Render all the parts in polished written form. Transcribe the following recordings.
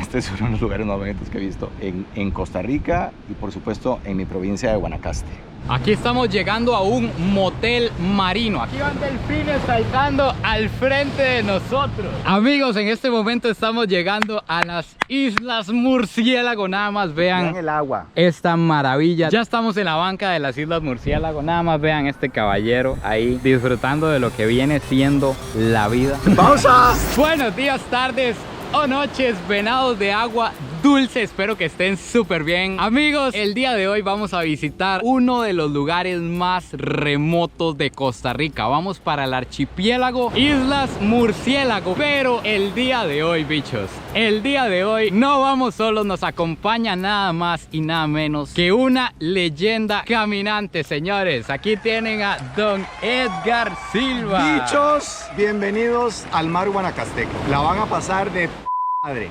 Este es uno de los lugares más bonitos que he visto en Costa Rica y por supuesto en mi provincia de Guanacaste. Aquí estamos llegando a un motel marino. Aquí van delfines saltando al frente de nosotros. Amigos, en este momento estamos llegando a las Islas Murciélago. Nada más vean el agua. esta maravilla. Ya estamos en la banca de las Islas Murciélago. Nada más vean este caballero ahí disfrutando de lo que viene siendo la vida. ¡Pausa! Buenos días, tardes o noches, venados de agua dulce. Espero que estén súper bien. Amigos, el día de hoy vamos a visitar uno de los lugares más remotos de Costa Rica. Vamos para el archipiélago Islas Murciélago. Pero el día de hoy, bichos, el día de hoy no vamos solos. Nos acompaña nada más y nada menos que una leyenda caminante, señores. Aquí tienen a Don Edgar Silva. Bichos, bienvenidos al mar guanacasteco. La van a pasar de madre.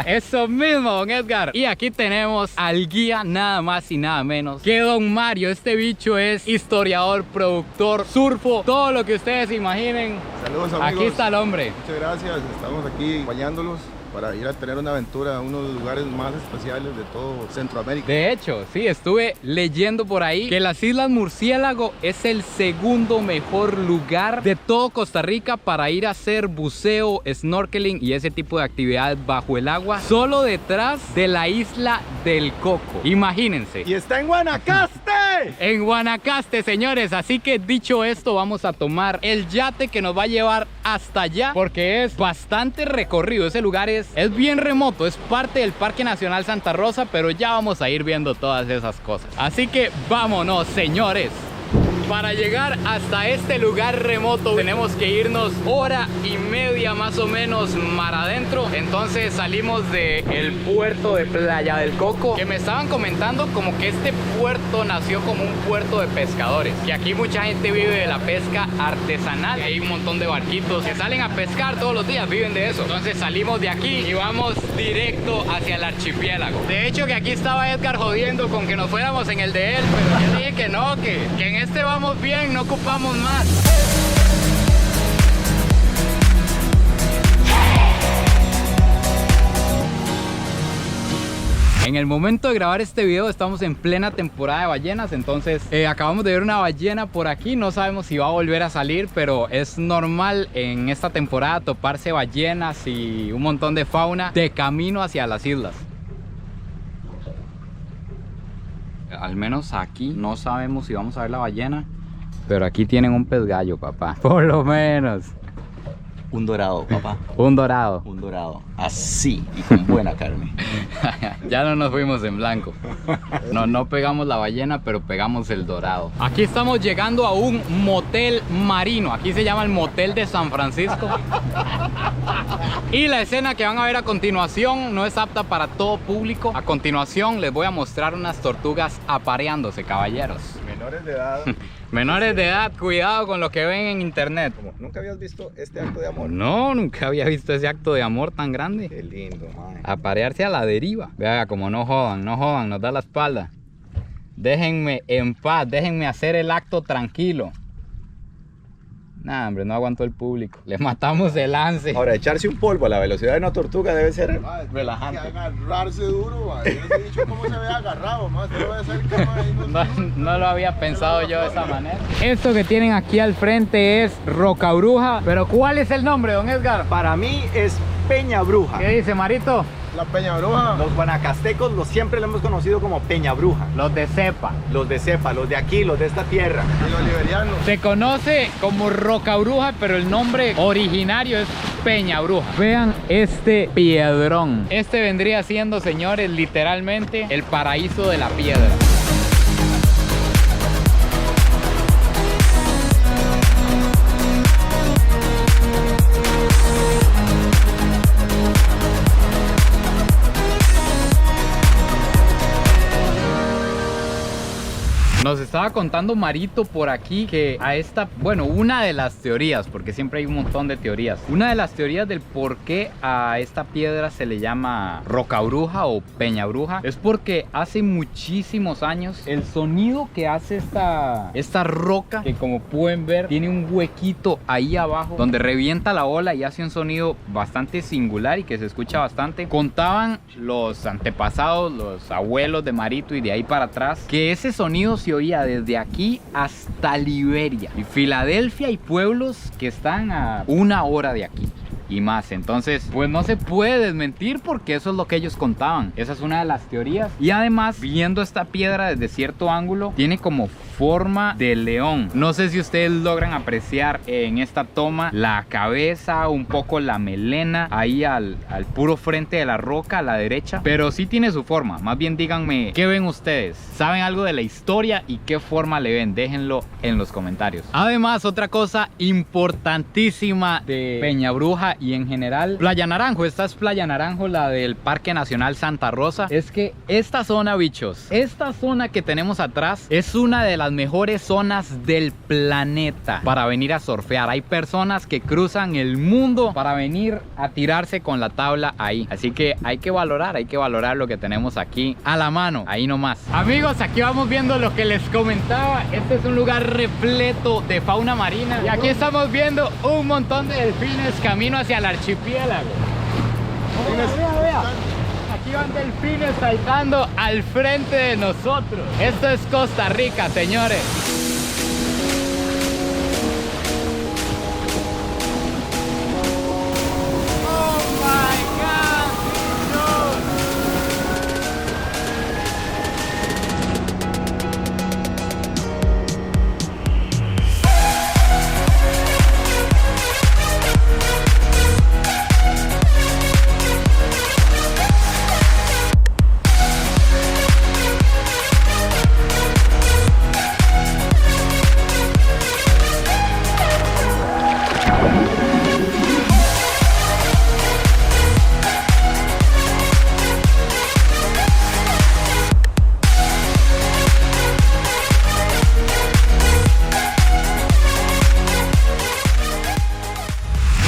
Eso mismo, Don Edgar. Y aquí tenemos al guía nada más y nada menos que Don Mario. Este bicho es historiador, productor, surfo, todo lo que ustedes imaginen. Saludos, amigos. Aquí está el hombre. Muchas gracias, estamos aquí acompañándolos para ir a tener una aventura a uno de los lugares más especiales de todo Centroamérica. De hecho, sí, estuve leyendo por ahí que las Islas Murciélago es el segundo mejor lugar de todo Costa Rica para ir a hacer buceo, snorkeling y ese tipo de actividades bajo el agua, solo detrás de la isla del Coco. Imagínense. ¡Y está en Guanacaste! En Guanacaste, señores. Así que dicho esto, vamos a tomar el yate que nos va a llevar hasta allá, porque es bastante recorrido. Ese lugar es bien remoto, es parte del Parque Nacional Santa Rosa, pero ya vamos a ir viendo todas esas cosas. Así que vámonos, señores. Para llegar hasta este lugar remoto tenemos que irnos hora y media más o menos mar adentro. Entonces salimos del puerto de Playa del Coco, que me estaban comentando como que este puerto nació como un puerto de pescadores, que aquí mucha gente vive de la pesca artesanal. Hay un montón de barquitos que salen a pescar todos los días, viven de eso. Entonces salimos de aquí y vamos directo hacia el archipiélago. De hecho, que aquí estaba Edgar jodiendo con que nos fuéramos en el de él, pero yo dije que no, que en este vamos bien, no ocupamos más. En el momento de grabar este video estamos en plena temporada de ballenas, entonces acabamos de ver una ballena por aquí. No sabemos si va a volver a salir, pero es normal en esta temporada toparse ballenas y un montón de fauna de camino hacia las islas. Al menos aquí no sabemos si vamos a ver la ballena, pero aquí tienen un pez gallo, papá. Por lo menos. Un dorado, papá. Un dorado. Un dorado. Así y con buena carne. Ya no nos fuimos en blanco. No pegamos la ballena, pero pegamos el dorado. Aquí estamos llegando a un motel marino. Aquí se llama el Motel de San Francisco. Y la escena que van a ver a continuación no es apta para todo público. A continuación les voy a mostrar unas tortugas apareándose, caballeros. Menores de edad. Menores de edad, cuidado con lo que ven en internet. ¿Nunca habías visto este acto de amor? No, nunca había visto ese acto de amor tan grande. Qué lindo, man. Aparearse a la deriva. Vea, como no jodan, nos da la espalda. Déjenme en paz, déjenme hacer el acto tranquilo. Nah, hombre, no aguantó el público. Le matamos el lance. Ahora, echarse un polvo a la velocidad de una tortuga debe ser relajante. Que agarrarse duro, man. Yo les he dicho cómo se ve agarrado, man. Te lo voy a hacer cama ahí. No lo había pensado yo de esa manera. Esto que tienen aquí al frente es Roca Bruja. Pero ¿cuál es el nombre, don Edgar? Para mí es Peña Bruja. ¿Qué dice, Marito? La Peña Bruja. Los guanacastecos siempre lo hemos conocido como Peña Bruja. Los de cepa. Los de cepa, los de aquí, los de esta tierra. Y los liberianos. Se conoce como Roca Bruja, pero el nombre originario es Peña Bruja. Vean este piedrón. Este vendría siendo, señores, literalmente el paraíso de la piedra. Nos estaba contando Marito por aquí que a esta, bueno, una de las teorías, porque siempre hay un montón de teorías. Una de las teorías del por qué a esta piedra se le llama Roca Bruja o Peña Bruja es porque hace muchísimos años el sonido que hace esta roca, que como pueden ver tiene un huequito ahí abajo donde revienta la ola y hace un sonido bastante singular y que se escucha bastante. Contaban los antepasados, los abuelos de Marito y de ahí para atrás, que ese sonido se oía desde aquí hasta Liberia y Filadelfia y pueblos que están a 1 hora de aquí y más. Entonces pues no se puede desmentir porque eso es lo que ellos contaban. Esa es una de las teorías. Y además, viendo esta piedra desde cierto ángulo, tiene como forma de león. No sé si ustedes logran apreciar en esta toma la cabeza, un poco la melena ahí al puro frente de la roca a la derecha, pero sí tiene su forma. Más bien díganme qué ven ustedes, saben algo de la historia y qué forma le ven, déjenlo en los comentarios. Además, otra cosa importantísima de Peña Bruja y en general Playa Naranjo, esta es Playa Naranjo, la del Parque Nacional Santa Rosa, es que esta zona, bichos, esta zona que tenemos atrás es una de las mejores zonas del planeta para venir a surfear. Hay personas que cruzan el mundo para venir a tirarse con la tabla ahí, así que hay que valorar lo que tenemos aquí a la mano, ahí nomás. Amigos, aquí vamos viendo lo que les comentaba. Este es un lugar repleto de fauna marina y aquí estamos viendo un montón de delfines camino hacia el archipiélago. Vea. Aquí van delfines saltando al frente de nosotros. Esto es Costa Rica, señores.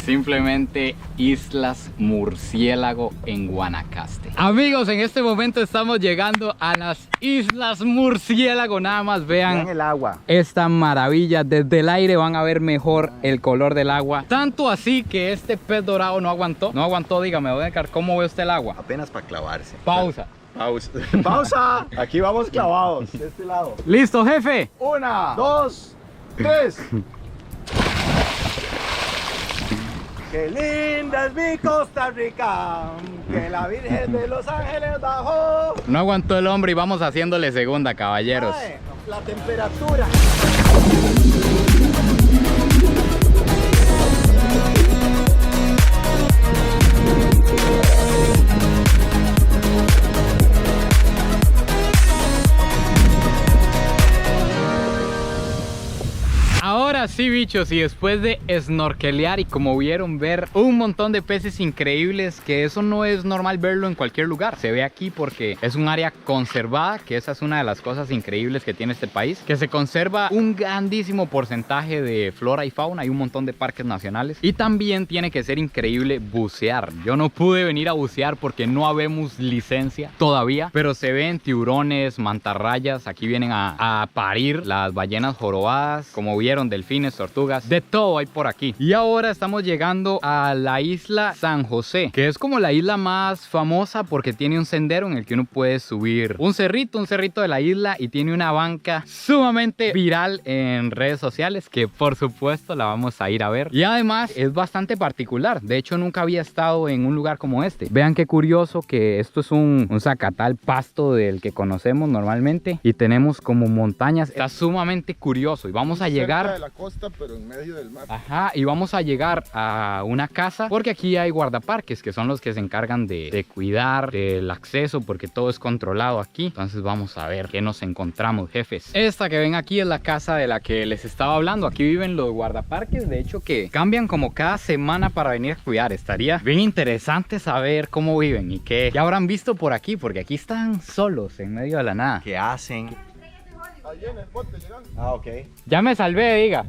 Simplemente Islas Murciélago en Guanacaste. Amigos, en este momento estamos llegando a las Islas Murciélago. Nada más vean el agua. Esta maravilla. Desde el aire van a ver mejor el color del agua. Tanto así que este pez dorado no aguantó. No aguantó, dígame, Odecar, ¿cómo ve usted el agua? Apenas para clavarse. Pausa. Pausa. Aquí vamos clavados, de este lado. ¿Listo, jefe? 1, 2, 3. Qué linda es mi Costa Rica, que la Virgen de los Ángeles bajó. No aguantó el hombre y vamos haciéndole segunda, caballeros. Ay, la temperatura. Ahora sí, bichos, y después de snorkelear y como vieron ver un montón de peces increíbles, que eso no es normal verlo en cualquier lugar, se ve aquí porque es un área conservada, que esa es una de las cosas increíbles que tiene este país, que se conserva un grandísimo porcentaje de flora y fauna, hay un montón de parques nacionales y también tiene que ser increíble bucear. Yo no pude venir a bucear porque no habemos licencia todavía, pero se ven tiburones, mantarrayas, aquí vienen a parir las ballenas jorobadas, como vieron, delfines, tortugas, de todo hay por aquí. Y ahora estamos llegando a la isla San José, que es como la isla más famosa porque tiene un sendero en el que uno puede subir un cerrito de la isla y tiene una banca sumamente viral en redes sociales que por supuesto la vamos a ir a ver. Y además es bastante particular, de hecho nunca había estado en un lugar como este. Vean qué curioso que esto es un zacatal pasto del que conocemos normalmente y tenemos como montañas. Está sumamente curioso y vamos a llegar de la costa, pero en medio del mar. Ajá, y vamos a llegar a una casa porque aquí hay guardaparques que son los que se encargan de cuidar del acceso porque todo es controlado aquí. Entonces vamos a ver qué nos encontramos, jefes. Esta que ven aquí es la casa de la que les estaba hablando. Aquí viven los guardaparques, de hecho que cambian como cada semana para venir a cuidar. Estaría bien interesante saber cómo viven y qué habrán visto por aquí, porque aquí están solos en medio de la nada. ¿Qué hacen? Allí en el bote llegando. Ah, ok. Ya me salvé, diga.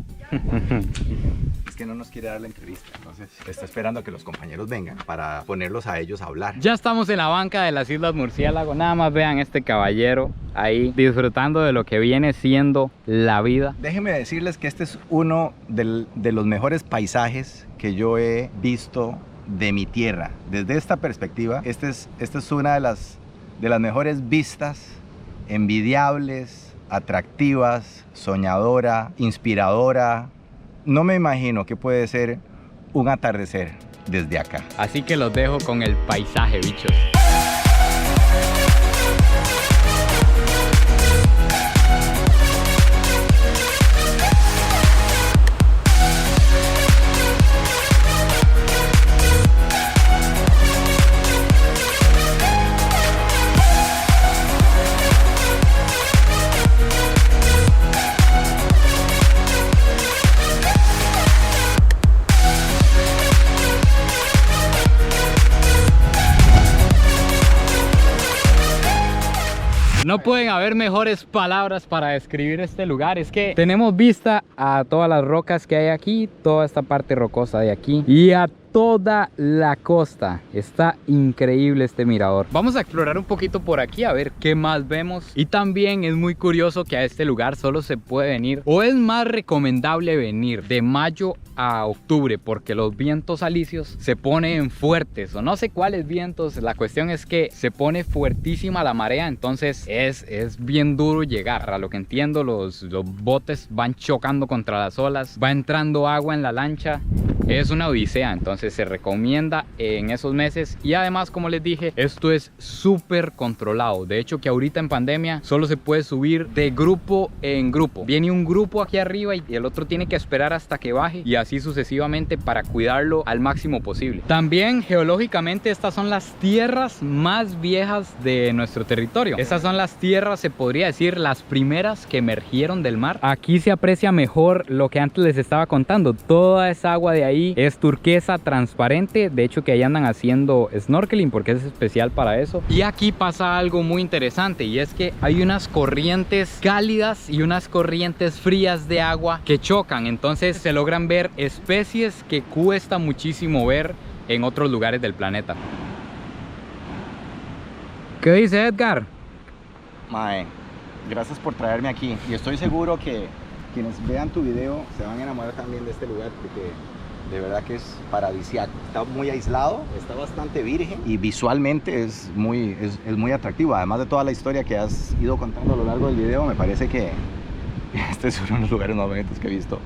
Es que no nos quiere dar la entrevista, entonces está esperando a que los compañeros vengan para ponerlos a ellos a hablar. Ya estamos en la banca de las Islas Murciélago. Nada más vean este caballero ahí disfrutando de lo que viene siendo la vida. Déjenme decirles que este es uno de los mejores paisajes que yo he visto de mi tierra. Desde esta perspectiva, esta es una de las mejores vistas, envidiables, atractivas, soñadora, inspiradora. No me imagino que puede ser un atardecer desde acá. Así que los dejo con el paisaje, bichos. No pueden haber mejores palabras para describir este lugar. Es que tenemos vista a todas las rocas que hay aquí, toda esta parte rocosa de aquí y a toda la costa. Está increíble este mirador. Vamos a explorar un poquito por aquí a ver qué más vemos. Y también es muy curioso que a este lugar solo se puede venir, o es más recomendable venir de mayo a octubre, porque los vientos alisios se ponen fuertes, o no sé cuáles vientos. La cuestión es que se pone fuertísima la marea, entonces es bien duro llegar. A lo que entiendo, los botes van chocando contra las olas, va entrando agua en la lancha. Es una odisea, entonces se recomienda en esos meses. Y además, como les dije, esto es súper controlado. De hecho, que ahorita en pandemia solo se puede subir de grupo en grupo. Viene un grupo aquí arriba y el otro tiene que esperar hasta que baje, y así sucesivamente para cuidarlo al máximo posible. También geológicamente estas son las tierras más viejas de nuestro territorio. Estas son las tierras, se podría decir, las primeras que emergieron del mar. Aquí se aprecia mejor lo que antes les estaba contando. Toda esa agua de ahí es turquesa transparente. De hecho, que ahí andan haciendo snorkeling porque es especial para eso. Y aquí pasa algo muy interesante, y es que hay unas corrientes cálidas y unas corrientes frías de agua que chocan. Entonces se logran ver especies que cuesta muchísimo ver en otros lugares del planeta. ¿Qué dice Edgar? Mae, gracias por traerme aquí, y estoy seguro que quienes vean tu video se van a enamorar también de este lugar, porque de verdad que es paradisíaco. Está muy aislado, está bastante virgen y visualmente es muy atractivo. Además de toda la historia que has ido contando a lo largo del video, me parece que este es uno de los lugares más bonitos que he visto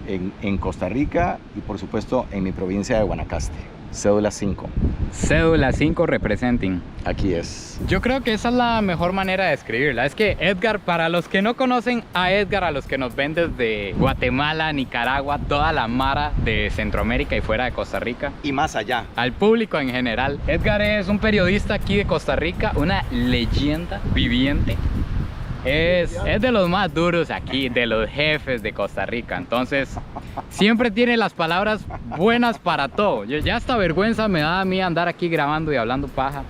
en Costa Rica y por supuesto en mi provincia de Guanacaste. Cédula 5. Cédula 5 representing. Aquí es. Yo creo que esa es la mejor manera de describirla. Es que Edgar, para los que no conocen a Edgar, a los que nos ven desde Guatemala, Nicaragua, toda la mara de Centroamérica y fuera de Costa Rica, Y más allá. al público en general, Edgar es un periodista aquí de Costa Rica, una leyenda viviente. Es de los más duros aquí, de los jefes de Costa Rica. Entonces siempre tiene las palabras buenas para todo. Ya hasta vergüenza me da a mí andar aquí grabando y hablando paja.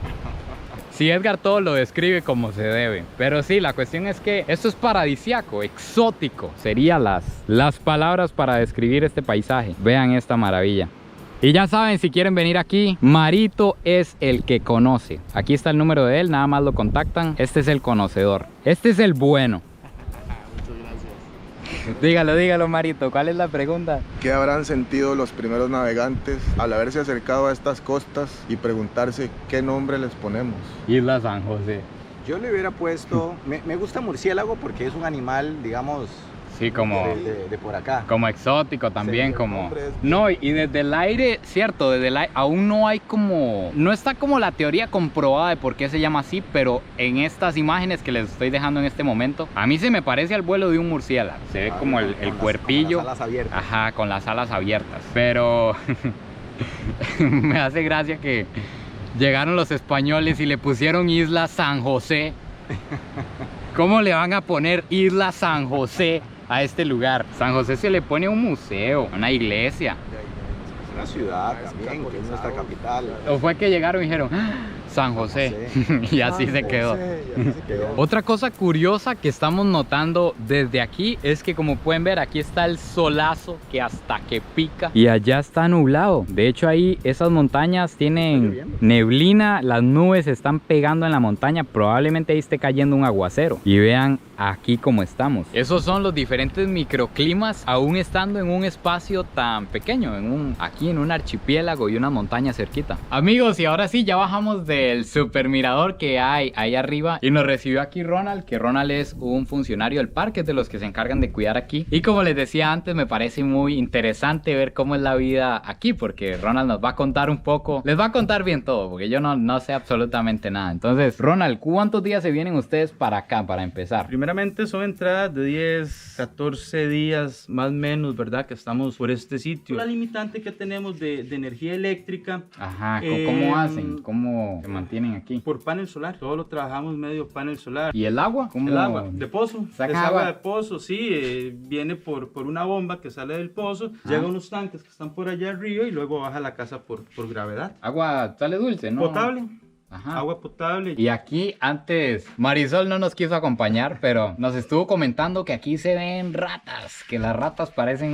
Si Edgar todo lo describe como se debe. Pero sí, la cuestión es que esto es paradisiaco, exótico. Serían las palabras para describir este paisaje. Vean esta maravilla. Y ya saben, si quieren venir aquí, Marito es el que conoce. Aquí está el número de él, nada más lo contactan. Este es el conocedor. Este es el bueno. Muchas gracias. Dígalo, Marito. ¿Cuál es la pregunta? ¿Qué habrán sentido los primeros navegantes al haberse acercado a estas costas y preguntarse qué nombre les ponemos? Isla San José. Yo le hubiera puesto, me gusta murciélago porque es un animal, digamos, Sí, como... de por acá. Como exótico también, Sí, el como... nombre es- No, y desde el aire, cierto, desde el aire aún no hay como... No está como la teoría comprobada de por qué se llama así, pero en estas imágenes que les estoy dejando en este momento, a mí se me parece al vuelo de un murciélago. Se ve como el cuerpillo. Con las alas abiertas. Ajá, con las alas abiertas. Pero me hace gracia que llegaron los españoles y le pusieron Isla San José. ¿Cómo le van a poner Isla San José a este lugar? San José se le pone un museo, una iglesia. Es una ciudad también, que es nuestra capital. ¿O fue que llegaron y dijeron, "Ah, San José. Y así se quedó. Y así se quedó. Otra cosa curiosa que estamos notando desde aquí es que, como pueden ver, aquí está el solazo que hasta que pica y allá está nublado. De hecho, ahí esas montañas tienen neblina, las nubes se están pegando en la montaña, probablemente ahí esté cayendo un aguacero. Y vean aquí cómo estamos. Esos son los diferentes microclimas, aún estando en un espacio tan pequeño, aquí en un archipiélago y una montaña cerquita. Amigos, y ahora sí, ya bajamos del super mirador que hay ahí arriba y nos recibió aquí Ronald, que Ronald es un funcionario del parque, de los que se encargan de cuidar aquí. Y como les decía antes, me parece muy interesante ver cómo es la vida aquí, porque Ronald nos va a contar un poco, les va a contar bien todo, porque yo no sé absolutamente nada. Entonces, Ronald, ¿cuántos días se vienen ustedes para acá, para empezar? Primeramente son entradas de 10, 14 días más o menos, ¿verdad? Que estamos por este sitio. La limitante que tenemos de energía eléctrica. Ajá, ¿cómo hacen? ¿Cómo se mantienen aquí? Por panel solar. Todo lo trabajamos medio panel solar. ¿Y el agua? ¿Cómo? El agua de pozo. ¿Sacan Es agua? agua de pozo, sí. Viene por una bomba que sale del pozo. Llega a unos tanques que están por allá arriba y luego baja a la casa por gravedad. Agua sale dulce, ¿no? Potable. Ajá. Agua potable. Y aquí antes Marisol no nos quiso acompañar, pero nos estuvo comentando que aquí se ven ratas, que las ratas parecen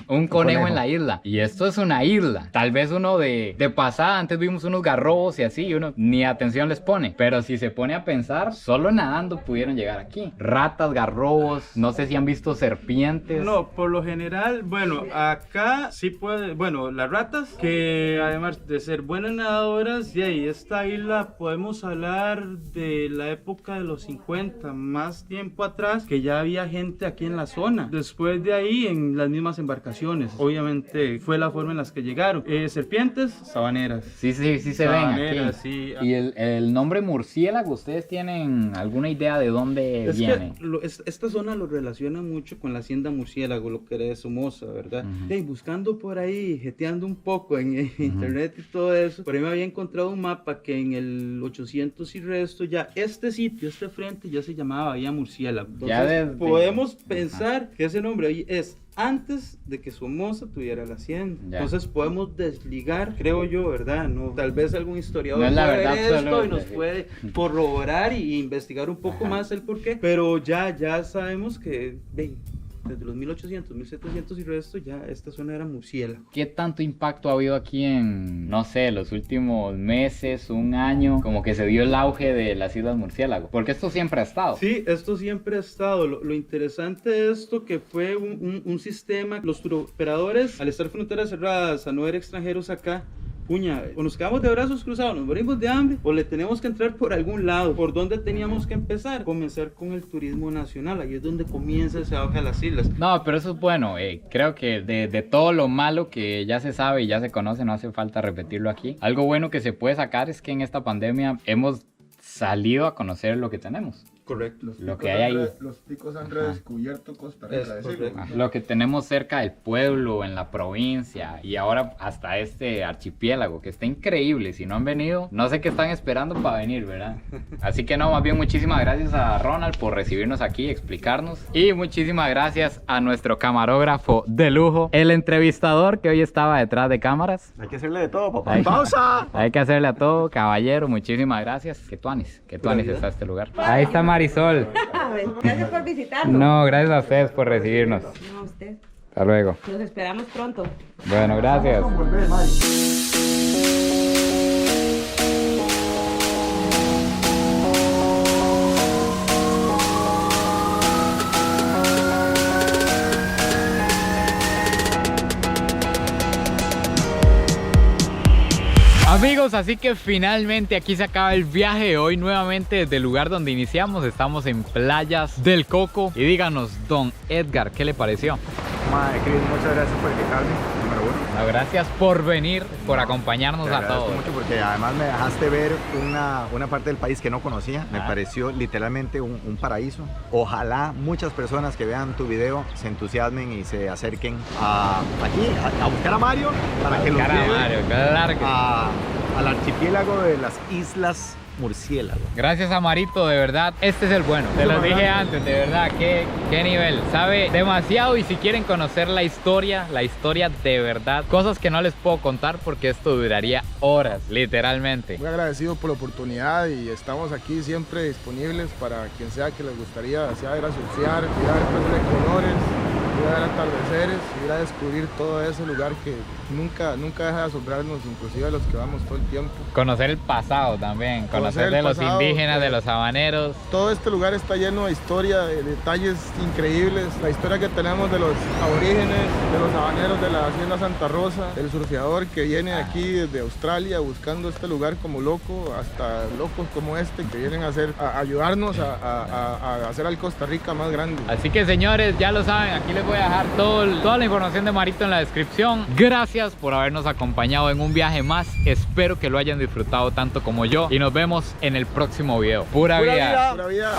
un conejo en la isla. Y esto es una isla. Tal vez uno de pasada, antes vimos unos garrobos y así, y uno ni atención les pone. Pero si se pone a pensar, solo nadando pudieron llegar aquí. Ratas, garrobos, no sé si han visto serpientes. No, por lo general, bueno, acá sí puede, bueno, las ratas, que además de ser buenas nadadoras, y ahí esta isla podemos hablar de la época de los 50, más tiempo atrás, que ya había gente aquí en la zona. Después de ahí, en las mismas embarcaciones, obviamente fue la forma en las que llegaron. Serpientes, sabaneras. Sí se ven Sabaneras, aquí. sí. Y el nombre murciélago, ¿ustedes tienen alguna idea de dónde Es viene? que esta zona lo relaciona mucho con la hacienda Murciélago, lo que era de Somoza, ¿verdad? Y buscando por ahí, jeteando un poco en internet y todo eso, por ahí me había encontrado un mapa que en el 800 y resto ya este sitio, este frente ya se llamaba Bahía Murciélago. Entonces podemos pensar que ese nombre es antes de que Somoza tuviera la hacienda. Ya. Entonces podemos desligar, creo yo, ¿verdad? No, tal vez algún historiador No es la puede verdad ver esto absoluta, y nos sí. puede corroborar y investigar un poco más el porqué, pero ya sabemos que desde los 1800, 1700 y resto ya esta zona era murciélago. ¿Qué tanto impacto ha habido aquí en, no sé, los últimos meses, un año? Como que se dio el auge de las Islas Murciélago. Porque esto siempre ha estado. Sí, esto siempre ha estado. Lo interesante de esto que fue un sistema, los turoperadores, al estar fronteras cerradas, a no haber extranjeros acá, puña, o nos quedamos de brazos cruzados, nos morimos de hambre, o le tenemos que entrar por algún lado. ¿Por dónde teníamos que empezar? Comenzar con el turismo nacional, ahí es donde comienza ese auge a las islas. No, pero eso es bueno. Creo que de todo lo malo que ya se sabe y ya se conoce, no hace falta repetirlo aquí. Algo bueno que se puede sacar es que en esta pandemia hemos salido a conocer lo que tenemos. Correcto. Lo que hay ahí. Los ticos han redescubierto Costa Rica. Es decirlo. correcto. Lo que tenemos cerca del pueblo, en la provincia y ahora hasta este archipiélago que está increíble. Si no han venido, no sé qué están esperando para venir, ¿verdad? Así que no, más bien muchísimas gracias a Ronald por recibirnos aquí, explicarnos, y muchísimas gracias a nuestro camarógrafo de lujo, el entrevistador que hoy estaba detrás de cámaras. Hay que hacerle de todo, papá. Hay- ¡Pausa! Hay que hacerle a todo, caballero, muchísimas gracias. Que tuanis está este lugar. Ahí está Marisol. Gracias por visitarnos. No, gracias a ustedes por recibirnos. No, a usted. Hasta luego. Nos esperamos pronto. Bueno, gracias. Volver, Mari. Amigos, así que finalmente aquí se acaba el viaje de hoy. Nuevamente desde el lugar donde iniciamos, estamos en Playas del Coco. Y díganos, don Edgar, ¿qué le pareció? Madre, Cris, muchas gracias por invitarme, número uno. No, gracias por venir, por acompañarnos Te a agradezco todos. mucho porque además me dejaste ver una parte del país que no conocía. Me Ah. pareció literalmente un paraíso. Ojalá muchas personas que vean tu video se entusiasmen y se acerquen aquí a buscar a Mario para que los Cara, lleve Mario, claro que sí. a al archipiélago de las Islas Murciélago. Gracias a Marito, de verdad, este es el bueno. Te lo dije antes, de verdad, qué nivel. Sabe demasiado y si quieren conocer la historia de verdad, cosas que no les puedo contar porque esto duraría horas, literalmente. Muy agradecido por la oportunidad y estamos aquí siempre disponibles para quien sea que les gustaría, sea ir a surfear, ir a ver peces de colores, ir a ver atardeceres, ir a descubrir todo ese lugar que nunca deja de asombrarnos, inclusive a los que vamos todo el tiempo. Conocer el pasado también, conocer el de los pasado, indígenas, de los habaneros. Todo este lugar está lleno de historia, de detalles increíbles. La historia que tenemos de los aborígenes, de los habaneros de la hacienda Santa Rosa, del surfeador que viene aquí desde Australia buscando este lugar como loco, hasta locos como este que vienen a ayudarnos a hacer al Costa Rica más grande. Así que señores, ya lo saben, aquí les voy a dejar toda la información de Marito en la descripción. Gracias por habernos acompañado en un viaje más. Espero que lo hayan disfrutado tanto como yo y nos vemos en el próximo video. Pura vida. Pura vida.